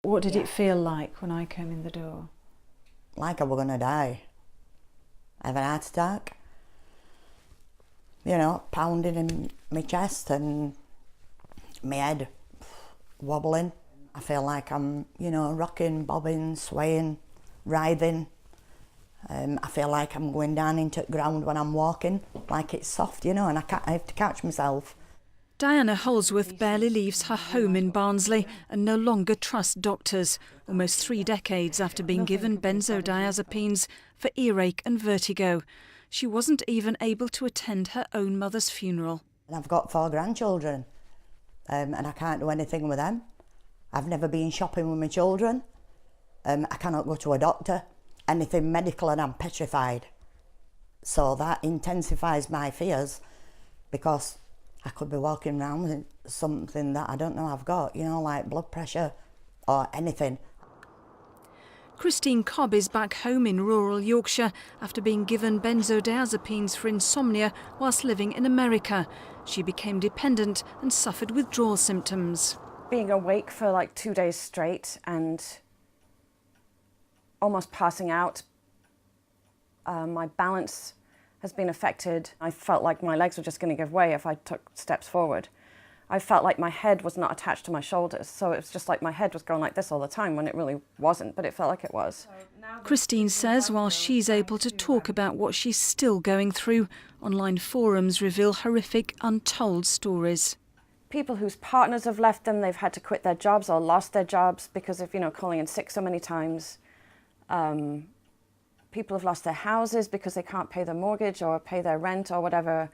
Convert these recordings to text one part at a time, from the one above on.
What did it feel like when I came in the door? Like I was going to die. I have an heart attack. You know, pounding in my chest and my head wobbling. I feel like I'm, you know, rocking, bobbing, swaying, writhing. I feel like I'm going down into the ground when I'm walking, like it's soft, you know, and I have to catch myself. Diana Holdsworth barely leaves her home in Barnsley and no longer trusts doctors, almost 3 decades after being given benzodiazepines for earache and vertigo. She wasn't even able to attend her own mother's funeral. And I've got 4 grandchildren, and I can't do anything with them. I've never been shopping with my children. I cannot go to a doctor, anything medical, and I'm petrified. So that intensifies my fears, because I could be walking around with something that I don't know I've got, you know, like blood pressure or anything. Christine Cobb is back home in rural Yorkshire after being given benzodiazepines for insomnia whilst living in America. She became dependent and suffered withdrawal symptoms. Being awake for like 2 days straight and almost passing out. My balance has been affected. I felt like my legs were just going to give way if I took steps forward. I felt like my head was not attached to my shoulders, so it was just like my head was going like this all the time when it really wasn't, but it felt like it was. Christine says while she's able to talk about what she's still going through, online forums reveal horrific, untold stories. People whose partners have left them, they've had to quit their jobs or lost their jobs because of, you know, calling in sick so many times. People have lost their houses because they can't pay their mortgage or pay their rent or whatever.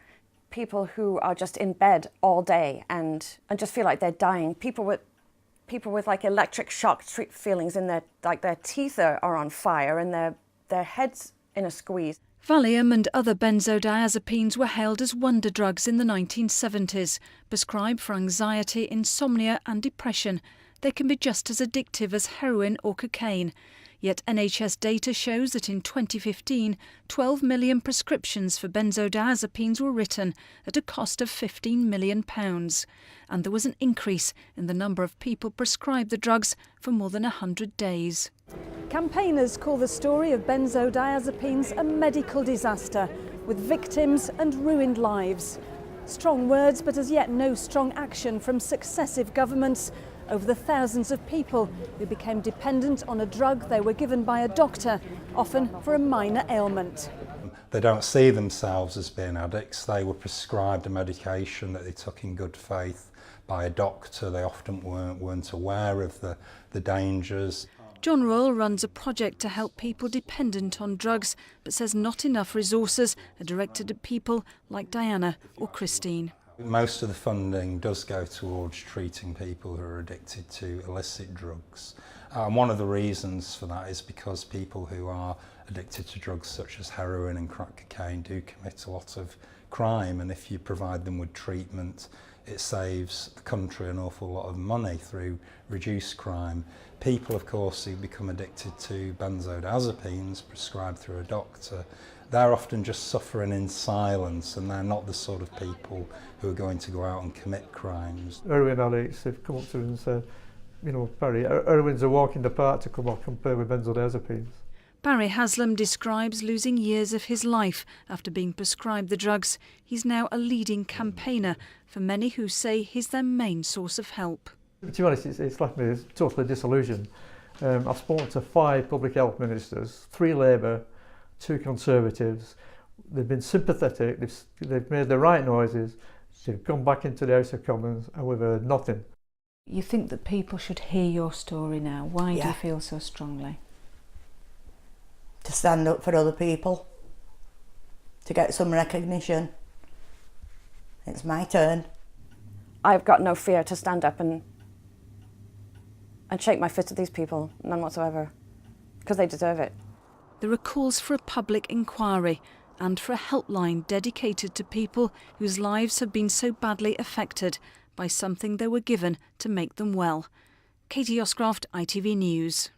People who are just in bed all day and just feel like they're dying. People with like electric shock feelings in their, like their teeth are on fire and their heads in a squeeze. Valium and other benzodiazepines were hailed as wonder drugs in the 1970s, prescribed for anxiety, insomnia and depression. They can be just as addictive as heroin or cocaine. Yet NHS data shows that in 2015, 12 million prescriptions for benzodiazepines were written at a cost of £15 million. And there was an increase in the number of people prescribed the drugs for more than 100 days. Campaigners call the story of benzodiazepines a medical disaster, with victims and ruined lives. Strong words, but as yet no strong action from successive governments over the thousands of people who became dependent on a drug they were given by a doctor, often for a minor ailment. They don't see themselves as being addicts. They were prescribed a medication that they took in good faith by a doctor. They often weren't aware of the dangers. John Royal runs a project to help people dependent on drugs, but says not enough resources are directed at people like Diana or Christine. Most of the funding does go towards treating people who are addicted to illicit drugs. And one of the reasons for that is because people who are addicted to drugs such as heroin and crack cocaine do commit a lot of crime, and if you provide them with treatment, it saves the country an awful lot of money through reduced crime. People, of course, who become addicted to benzodiazepines prescribed through a doctor, they're often just suffering in silence, and they're not the sort of people who are going to go out and commit crimes. Heroin addicts have come up to us and said, you know, Barry, heroin's a walk in the park to come up compared with benzodiazepines. Barry Haslam describes losing years of his life after being prescribed the drugs. He's now a leading campaigner for many who say he's their main source of help. To be honest, it's left me totally disillusioned. I've spoken to 5 public health ministers, 3 Labour, 2 Conservatives. They've been sympathetic, they've made the right noises, they've gone back into the House of Commons, and we've heard nothing. You think that people should hear your story now? Why do you feel so strongly? To stand up for other people, to get some recognition. It's my turn. I've got no fear to stand up and shake my fist at these people, none whatsoever, because they deserve it. There are calls for a public inquiry and for a helpline dedicated to people whose lives have been so badly affected by something they were given to make them well. Katie Oscroft, ITV News.